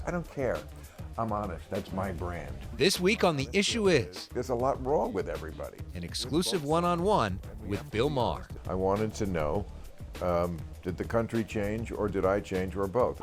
I don't care. I'm honest. That's my brand. This week on The Issue Is, There's a lot wrong with everybody. an exclusive one-on-one with Bill Maher. I wanted to know, did the country change or did I change or both?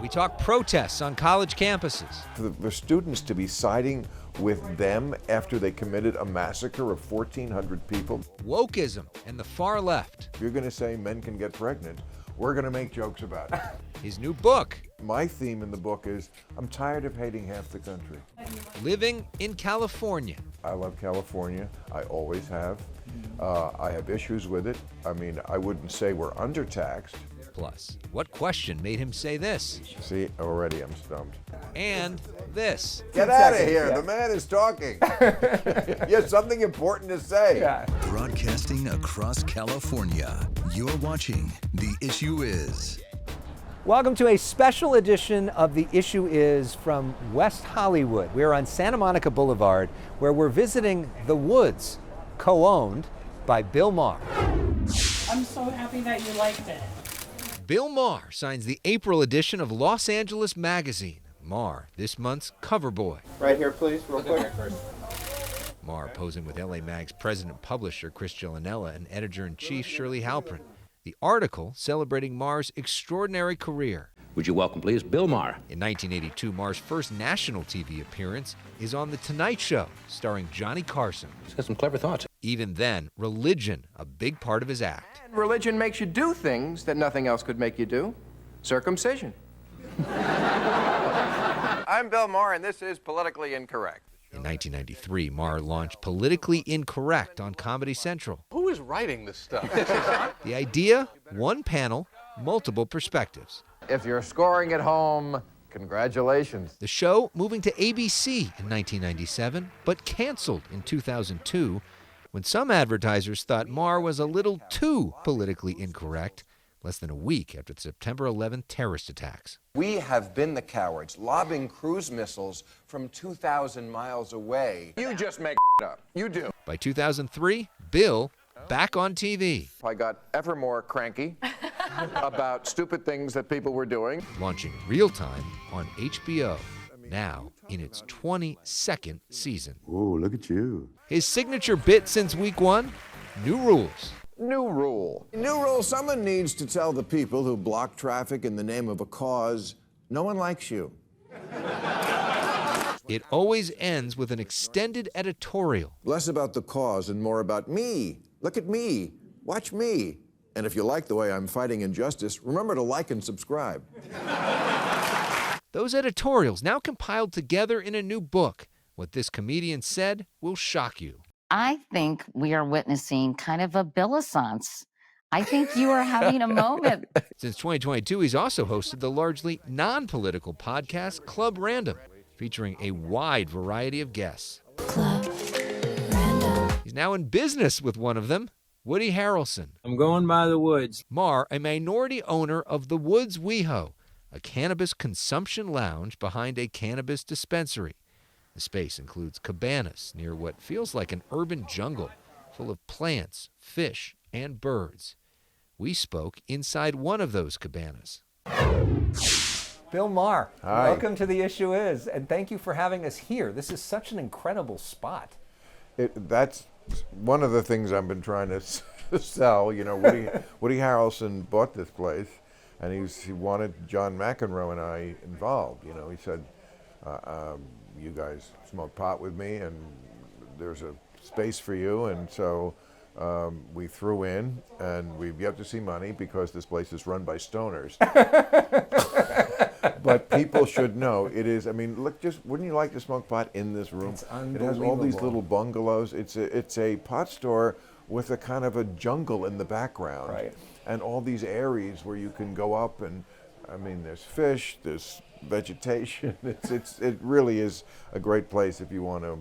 We talk protests on college campuses. For the students to be siding with them after they committed a massacre of 1,400 people. Wokeism and the far left. If you're going to say men can get pregnant, we're going to make jokes about it. His new book, My theme in the book is, I'm tired of hating half the country. Living in California. I love California. I always have. I have issues with it. I mean, I wouldn't say we're undertaxed. Plus, what question made him say this? See, already I'm stumped. And this. Get out of here. The man is talking. You have something important to say. Yeah. Broadcasting across California, you're watching The Issue Is. Welcome to a special edition of The Issue Is from West Hollywood. We're on Santa Monica Boulevard, where we're visiting The Woods, co-owned by Bill Maher. I'm so happy that you liked it. Bill Maher signs the April edition of Los Angeles Magazine. Maher, this month's cover boy. Right here, please, real quick. Maher posing with LA Mag's president-publisher Chris Gillanella and editor-in-chief Shirley Halpern. The article celebrating Maher's extraordinary career. Would you welcome, please, Bill Maher? In 1982, Maher's first national TV appearance is on The Tonight Show, starring Johnny Carson. He's got some clever thoughts. Even then, religion, a big part of his act. And religion makes you do things that nothing else could make you do. Circumcision. I'm Bill Maher, and this is Politically Incorrect. In 1993, Maher launched Politically Incorrect on Comedy Central. Who is writing this stuff? The idea, one panel, multiple perspectives. If you're scoring at home, congratulations. The show moving to ABC in 1997, but canceled in 2002 when some advertisers thought Maher was a little too politically incorrect, less than a week after the September 11th terrorist attacks. We have been the cowards, lobbing cruise missiles from 2,000 miles away. You just make up. You do. By 2003, Bill back on TV. I got ever more cranky about stupid things that people were doing. Launching Real Time on HBO, now in its 22nd season. Ooh, look at you. His signature bit since week one, new rules. New rule. New rule, someone needs to tell the people who block traffic in the name of a cause, no one likes you. It always ends with an extended editorial. Less about the cause and more about me. Look at me. Watch me. And if you like the way I'm fighting injustice, remember to like and subscribe. Those editorials now compiled together in a new book. What this comedian said will shock you. I think we are witnessing kind of a Bill-essence. I think you are having a moment. Since 2022, he's also hosted the largely non-political podcast Club Random, featuring a wide variety of guests. Club Random. He's now in business with one of them, Woody Harrelson. I'm going by the woods. Maher, a minority owner of the Woods WeHo, a cannabis consumption lounge behind a cannabis dispensary. The space includes cabanas near what feels like an urban jungle full of plants, fish, and birds. We spoke inside one of those cabanas. Bill Maher, Hi. welcome to The Issue Is, and thank you for having us here. This is such an incredible spot. That's one of the things I've been trying to sell. You know, Woody Harrelson bought this place, and he wanted John McEnroe and I involved. You know, he said, you guys smoke pot with me, and there's a space for you. And so we threw in, and we've yet to see money because this place is run by stoners. But people should know it is. I mean, look, wouldn't you like to smoke pot in this room? It's It has all these little bungalows. It's a pot store with a kind of a jungle in the background, Right. and all these areas where you can go up and, I mean, there's fish, there's vegetation. It really is a great place if you want to,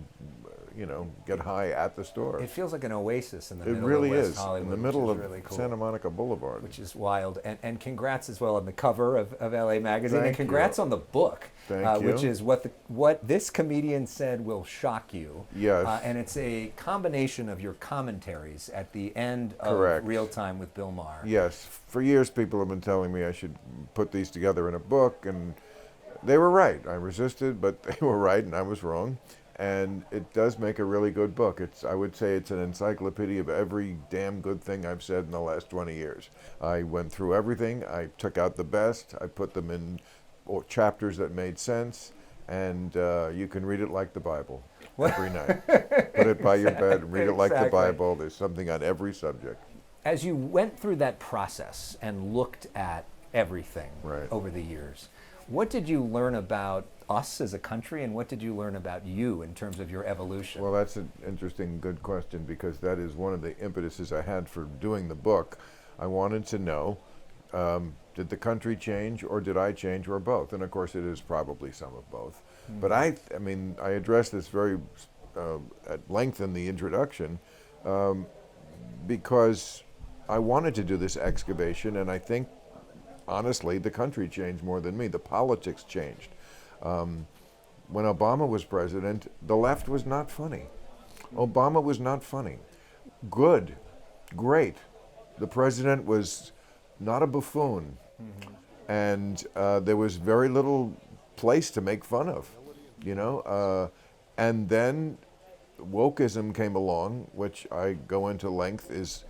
you know, get high at the store. It feels like an oasis in the It middle really of West is, Hollywood, in the middle which of is really cool. Santa Monica Boulevard. Which is wild. And congrats as well on the cover of LA Magazine. Thank and congrats you. on the book, Thank you. which is what this comedian said will shock you. Yes. And it's a combination of your commentaries at the end of Correct. Real Time with Bill Maher. Yes, for years people have been telling me I should put these together in a book, and They were right. I resisted, but they were right, and I was wrong. And it does make a really good book. I would say it's an encyclopedia of every damn good thing I've said in the last 20 years. I went through everything. I took out the best. I put them in chapters that made sense. And you can read it like the Bible every night. Put it by your bed and read it like the Bible. There's something on every subject. As you went through that process and looked at everything Right. over the years, what did you learn about us as a country, and what did you learn about you in terms of your evolution? Well, that's an interesting, good question, because that is one of the impetuses I had for doing the book. I wanted to know, did the country change, or did I change, or both? And of course, it is probably some of both. But I mean, I addressed this very at length in the introduction because I wanted to do this excavation, and I think, honestly, the country changed more than me. The politics changed. When Obama was president, the left was not funny. Obama was not funny. Good, great. The president was not a buffoon. And there was very little place to make fun of, you know. And then wokeism came along, which I go into length, is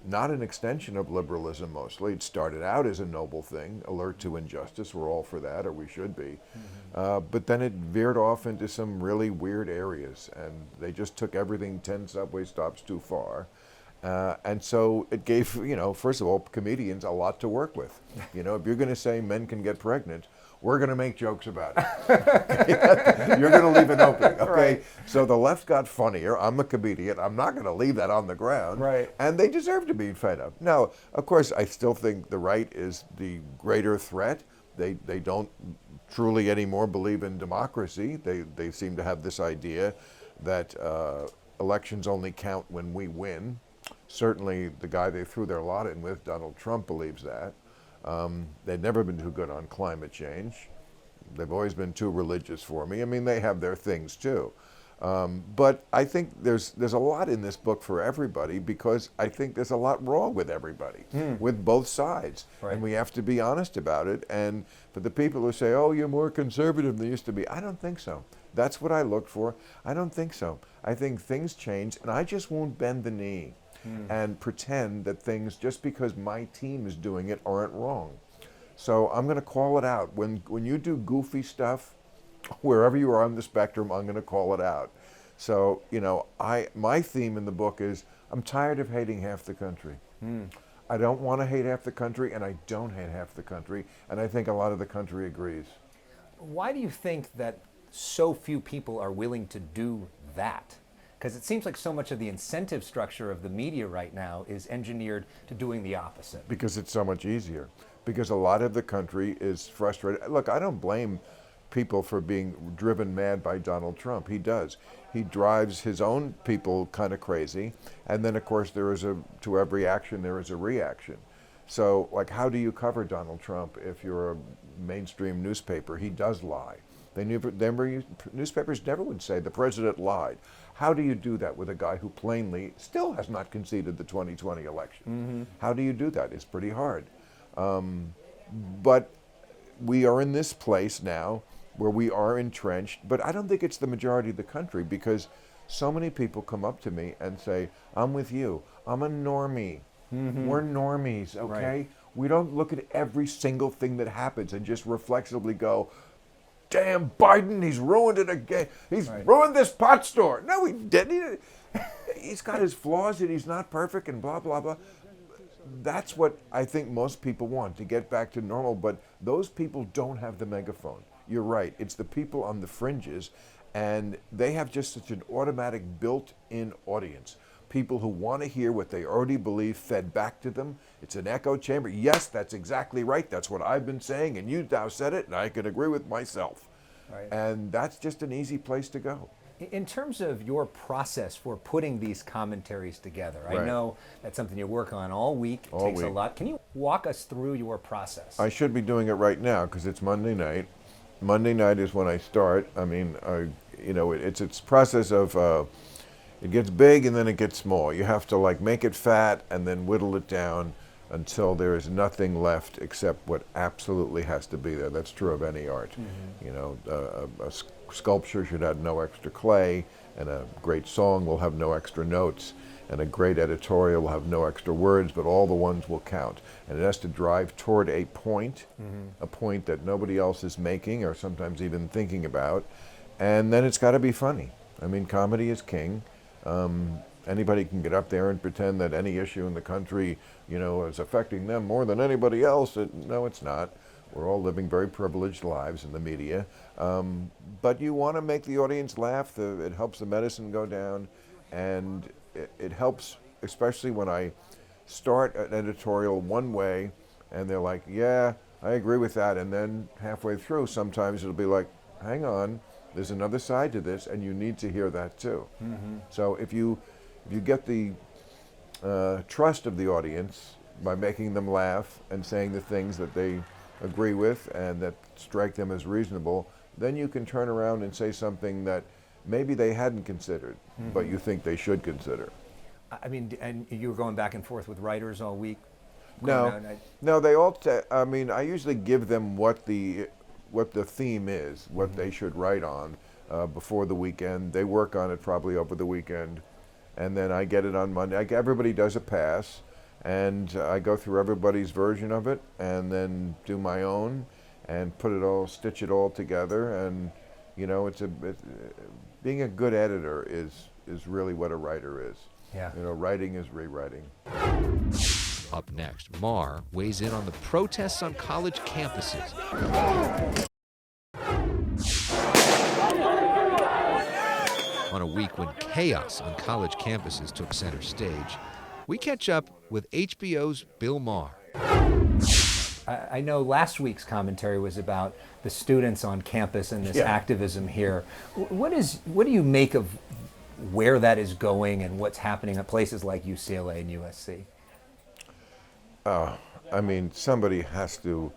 not an extension of liberalism mostly. It started out as a noble thing, alert to injustice. We're all for that, or we should be. But then it veered off into some really weird areas, and they just took everything 10 subway stops too far. And so it gave, you know, first of all, comedians a lot to work with. You know, if you're going to say men can get pregnant, we're going to make jokes about it. You're going to leave it open, okay? Right. So the left got funnier. I'm a comedian. I'm not going to leave that on the ground. Right. And they deserve to be fed up. Now, of course, I still think the right is the greater threat. They don't truly anymore believe in democracy. They seem to have this idea that elections only count when we win. Certainly the guy they threw their lot in with, Donald Trump, believes that. They've never been too good on climate change. They've always been too religious for me. I mean, they have their things too. But I think there's a lot in this book for everybody, because I think there's a lot wrong with everybody, with both sides. Right. And we have to be honest about it. And for the people who say, oh, you're more conservative than they used to be, I don't think so. That's what I looked for. I don't think so. I think things change, and I just won't bend the knee and pretend that things, just because my team is doing it, aren't wrong. So I'm going to call it out. When you do goofy stuff, wherever you are on the spectrum, I'm going to call it out. So, you know, my theme in the book is, I'm tired of hating half the country. I don't want to hate half the country, and I don't hate half the country, and I think a lot of the country agrees. Why do you think that so few people are willing to do that? Because it seems like so much of the incentive structure of the media right now is engineered to doing the opposite. Because it's so much easier. Because a lot of the country is frustrated. Look, I don't blame people for being driven mad by Donald Trump. He does. He drives his own people kind of crazy. And then, of course, to every action, there is a reaction. So, like, how do you cover Donald Trump if you're a mainstream newspaper? He does lie. Newspapers never would say the president lied. How do you do that with a guy who plainly still has not conceded the 2020 election? How do you do that? It's pretty hard. But we are in this place now where we are entrenched, but I don't think it's the majority of the country, because so many people come up to me and say, I'm with you. I'm a normie. We're normies, okay? Right. We don't look at every single thing that happens and just reflexively go, damn Biden, he's ruined it again. He's ruined this pot store. No, he didn't. He's got his flaws and he's not perfect and blah, blah, blah. That's what I think most people want, to get back to normal, but those people don't have the megaphone. You're right. It's the people on the fringes, and they have just such an automatic built-in audience. People who want to hear what they already believe fed back to them. It's an echo chamber. Yes, that's exactly right. That's what I've been saying, and you now said it, and I can agree with myself. Right. And that's just an easy place to go. In terms of your process for putting these commentaries together, I Right. know that's something you work on all week. It All takes a week. lot. Can you walk us through your process? I should be doing it right now because it's Monday night. Monday night is when I start. I mean, it's a process of it gets big and then it gets small. You have to like make it fat and then whittle it down. until there is nothing left except what absolutely has to be there. That's true of any art. You know, a sculpture should have no extra clay, and a great song will have no extra notes, and a great editorial will have no extra words, but all the ones will count. And it has to drive toward a point that nobody else is making or sometimes even thinking about, and then it's got to be funny. I mean, comedy is king. Anybody can get up there and pretend that any issue in the country, you know, is affecting them more than anybody else. No, it's not. We're all living very privileged lives in the media. But you want to make the audience laugh. It helps the medicine go down. And it helps, especially when I start an editorial one way and they're like, yeah, I agree with that. And then halfway through, sometimes it'll be like, hang on, there's another side to this, and you need to hear that too. So if you get the trust of the audience by making them laugh and saying the things that they agree with and that strike them as reasonable, then you can turn around and say something that maybe they hadn't considered, but you think they should consider. I mean, and you were going back and forth with writers all week? No, they all, I mean, I usually give them what the theme is, what they should write on before the weekend. They work on it probably over the weekend, and then I get it on Monday. Everybody does a pass, and I go through everybody's version of it, and then do my own, and stitch it all together. And you know, being a good editor is really what a writer is. Yeah. You know, writing is rewriting. Up next, Maher weighs in on the protests on college campuses. On a week when chaos on college campuses took center stage, we catch up with HBO's Bill Maher. I know last week's commentary was about the students on campus and this activism here. What do you make of where that is going and what's happening at places like UCLA and USC? I mean, somebody has to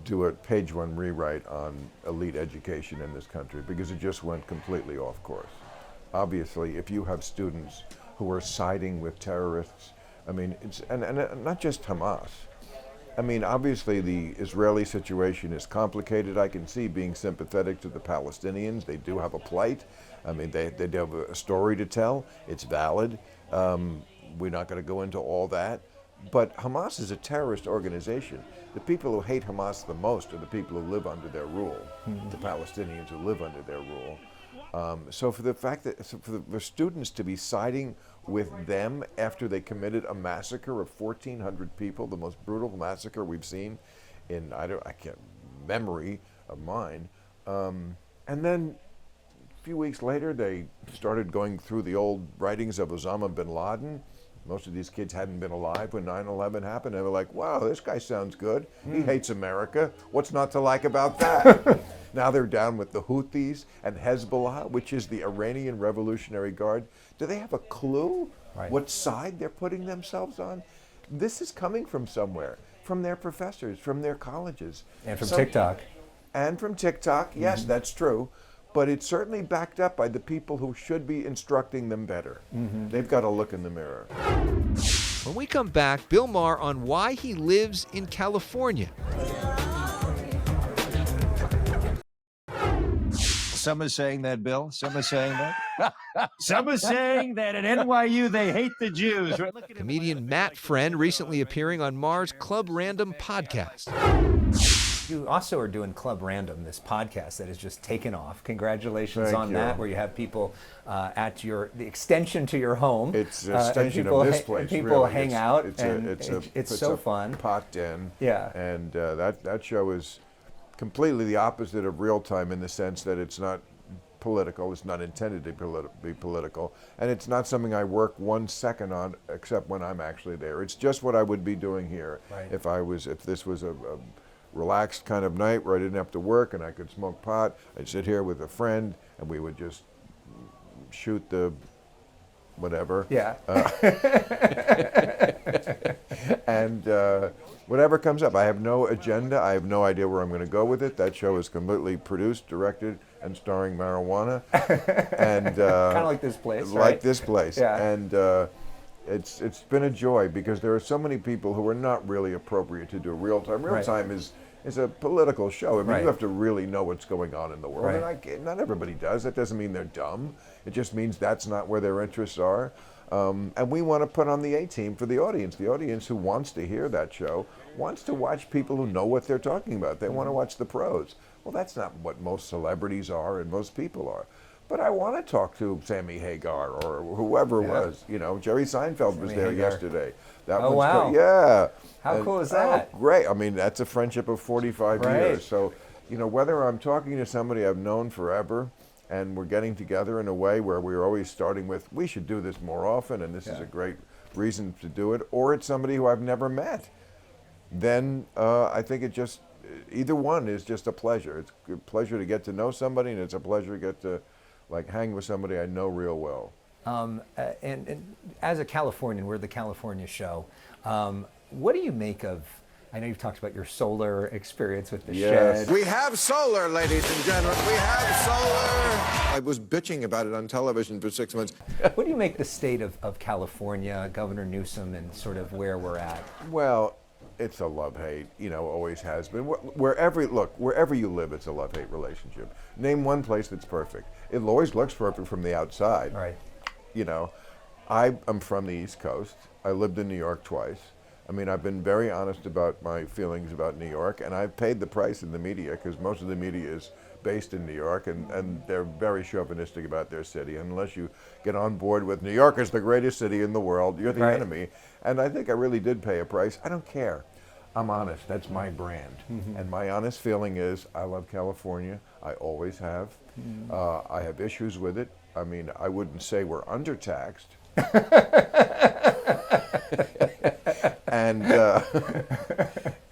do a page one rewrite on elite education in this country because it just went completely off course. Obviously, if you have students who are siding with terrorists, I mean, and not just Hamas. I mean, obviously the Israeli situation is complicated. I can see being sympathetic to the Palestinians. They do have a plight. I mean, they do have a story to tell. It's valid. We're not going to go into all that. But Hamas is a terrorist organization. The people who hate Hamas the most are the people who live under their rule, the Palestinians who live under their rule. So for the fact that for the students to be siding with them after they committed a massacre of 1,400 people, the most brutal massacre we've seen in memory of mine, and then a few weeks later they started going through the old writings of Osama bin Laden. Most of these kids hadn't been alive when 9/11 happened. They were like, wow, this guy sounds good. He hates America. What's not to like about that? Now they're down with the Houthis and Hezbollah, which is the Iranian Revolutionary Guard. Do they have a clue what side they're putting themselves on? This is coming from somewhere, from their professors, from their colleges. And from TikTok. And from TikTok, yes, that's true. But it's certainly backed up by the people who should be instructing them better. They've got to look in the mirror. When we come back, Bill Maher on why he lives in California. Some are saying that, Bill. Some are saying that. Some are saying that at NYU they hate the Jews. Comedian Matt Friend recently appearing on Maher's Club Random podcast. You also are doing Club Random, this podcast that has just taken off. Congratulations on that, where you have people at the extension to your home. It's an extension of this place. People really. hang out, It's so a fun. Pot den. Yeah. And that show is completely the opposite of real time in the sense that it's not political. It's not intended to be political, and it's not something I work 1 second on, except when I'm actually there. It's just what I would be doing here if this was a relaxed kind of night where I didn't have to work and I could smoke pot. I'd sit here with a friend and we would just shoot the whatever. Yeah. And whatever comes up. I have no agenda. I have no idea where I'm going to go with it. That show is completely produced, directed, and starring marijuana. And kind of like this place, like this place. Yeah. And it's been a joy because there are so many people who are not really appropriate to do real time. Real time is a political show. I mean, you have to really know what's going on in the world, and not everybody does. That doesn't mean they're dumb. It just means that's not where their interests are. And we want to put on the A-team for the audience. The audience who wants to hear that show wants to watch people who know what they're talking about. They want to watch the pros. Well, that's not what most celebrities are and most people are. But I want to talk to Sammy Hagar or whoever it was. You know, Jerry Seinfeld was there yesterday. That oh, wow. Yeah. How cool is that? Oh, great. I mean, that's a friendship of 45 years. So, you know, whether I'm talking to somebody I've known forever and we're getting together in a way where we're always starting with, we should do this more often and this is a great reason to do it, or it's somebody who I've never met, then I think it just, either one is just a pleasure. It's a pleasure to get to know somebody, and it's a pleasure to get to like hang with somebody I know real well. And as a Californian, we're the California show. What do you make of, I know you've talked about your solar experience with the shed. We have solar, ladies and gentlemen. We have solar. I was bitching about it on television for 6 months. What do you make the state of California, Governor Newsom, and sort of where we're at? Well, it's a love-hate, you know, always has been. Wherever you live, it's a love-hate relationship. Name one place that's perfect. It always looks perfect from the outside. Right. You know, I'm from the East Coast. I lived in New York twice. I mean, I've been very honest about my feelings about New York, and I've paid the price in the media because most of the media is based in New York, and they're very chauvinistic about their city. Unless you get on board with New York is the greatest city in the world, you're the enemy. And I think I really did pay a price. I don't care. I'm honest. That's my brand. And my honest feeling is I love California. I always have. I have issues with it. I mean, I wouldn't say we're undertaxed.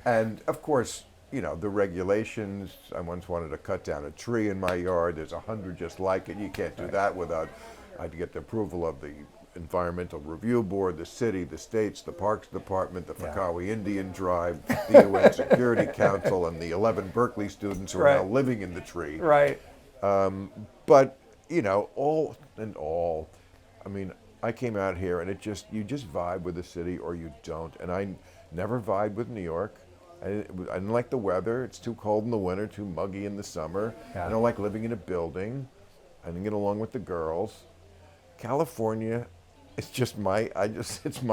And of course, you know, the regulations. I once wanted to cut down a tree in my yard. There's 100 just like it. You can't do that without, I had to get the approval of the Environmental Review Board, the city, the states, the Parks Department, the Fakawi Indian Tribe, the UN Security Council, and the 11 Berkeley students who are now living in the tree. Right. But, you know, all in all, I mean, I came out here and you just vibe with the city or you don't. And I never vibed with New York. I didn't like the weather. It's too cold in the winter, too muggy in the summer. I don't like living in a building. I didn't get along with the girls. California, it's my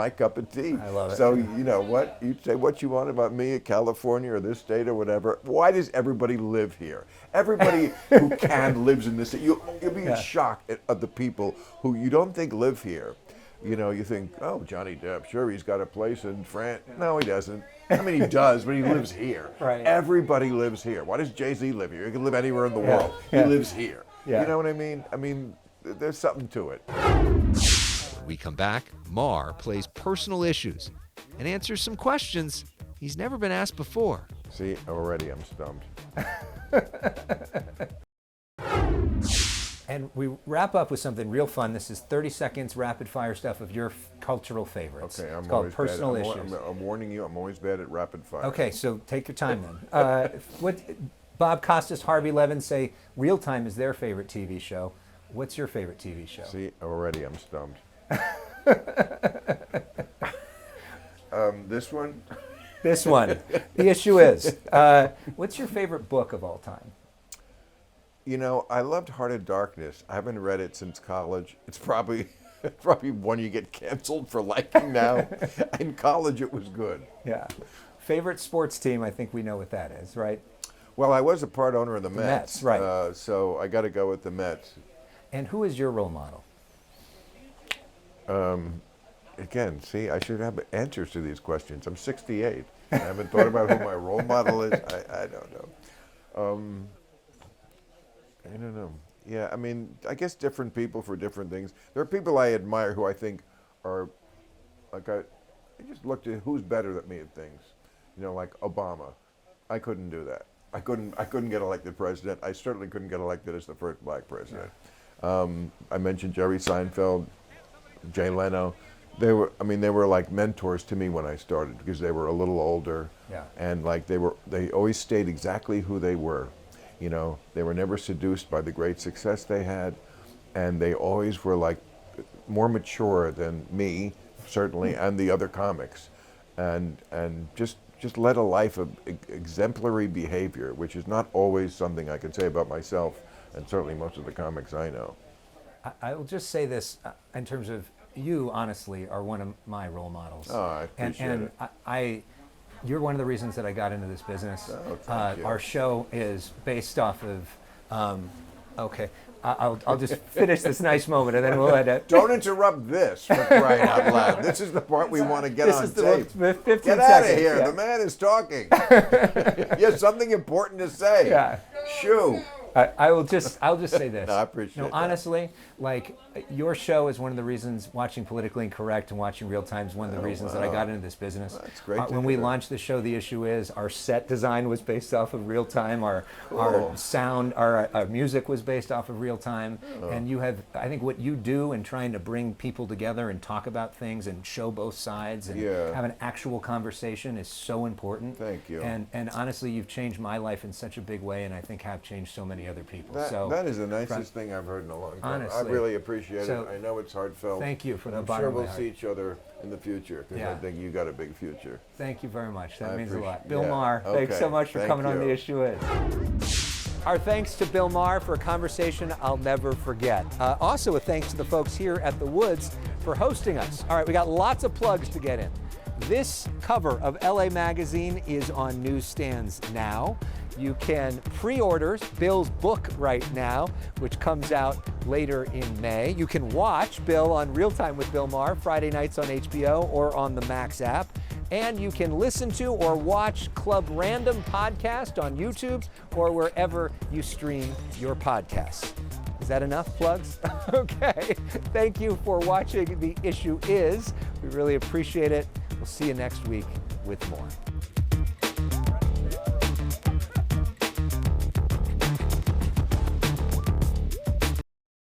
cup of tea. I love it. So, you know what? You say what you want about me at California or this state or whatever. Why does everybody live here? Everybody who can lives in this city. You'll be shocked at the people who you don't think live here. You know, you think, oh, Johnny Depp, sure, he's got a place in France. No, he doesn't. I mean, he does, but he lives here. Right. Everybody lives here. Why does Jay-Z live here? He can live anywhere in the world. He lives here. You know what I mean? I mean, there's something to it. When we come back, Maher plays personal issues and answers some questions he's never been asked before. See, already I'm stumped. And we wrap up with something real fun. This is 30 seconds rapid fire stuff of your cultural favorites. Okay, it's called personal issues. I'm warning you, I'm always bad at rapid fire. Okay, so take your time then. What Bob Costas, Harvey Levin say Real Time is their favorite TV show. What's your favorite TV show? See, already I'm stumped. This one? This one. The issue is, what's your favorite book of all time? You know, I loved Heart of Darkness. I haven't read it since college. It's probably one you get canceled for liking now. In college, it was good. Yeah. Favorite sports team, I think we know what that is, right? Well, I was a part owner of the Mets. Right. So I got to go with the Mets. And who is your role model? Again, see, I should have answers to these questions. I'm 68. I haven't thought about who my role model is. I don't know. I don't know. Yeah, I mean, I guess different people for different things. There are people I admire who I think are, like, I just looked at who's better than me at things. You know, like Obama. I couldn't do that. I couldn't get elected president. I certainly couldn't get elected as the first black president. I mentioned Jerry Seinfeld, Jay Leno. They were like mentors to me when I started because they were a little older. Yeah. And like they always stayed exactly who they were. You know, they were never seduced by the great success they had, and they always were like more mature than me, certainly, and the other comics, and just led a life of exemplary behavior, which is not always something I can say about myself, and certainly most of the comics I know. I will just say this in terms of you, honestly, are one of my role models. Oh, I appreciate it. You're one of the reasons that I got into this business. Oh, thank you. Our show is based off of, okay, I'll just finish this nice moment and then we'll end it. Don't interrupt this, for crying out loud. This is the part we want to get on tape. This is the 15 Get out of seconds, here. yeah. The man is talking. You have something important to say. Yeah. Shoo. I'll just say this. No, I appreciate that. Honestly, like, your show is one of the reasons, watching Politically Incorrect and watching Real Time is one of the reasons that I got into this business. That's great to When we hear. launched the show, The Issue Is, our set design was based off of Real Time. Our sound, our music was based off of Real Time. And you have, I think what you do in trying to bring people together and talk about things and show both sides and have an actual conversation is so important. Thank you. And honestly, you've changed my life in such a big way, and I think have changed so many other people. That is the nicest thing I've heard in a long time. Honestly. I really appreciate So, it. I know it's heartfelt. thank you from the I'm bottom sure of my we'll heart. see each other in the future, because I think you got a big future. Thank you very much. That I means a lot. appreciate- Bill yeah, Maher, thanks so okay. much for Thank coming on you. The Issue Is. Our thanks to Bill Maher for a conversation I'll never forget. Also a thanks to the folks here at the Woods for hosting us. All right, we got lots of plugs to get in. This cover of LA Magazine is on newsstands now. You can pre-order Bill's book right now, which comes out later in May. You can watch Bill on Real Time with Bill Maher Friday nights on HBO or on the Max app. And you can listen to or watch Club Random podcast on YouTube or wherever you stream your podcasts. Is that enough plugs? Okay. Thank you for watching The Issue Is. We really appreciate it. We'll see you next week with more.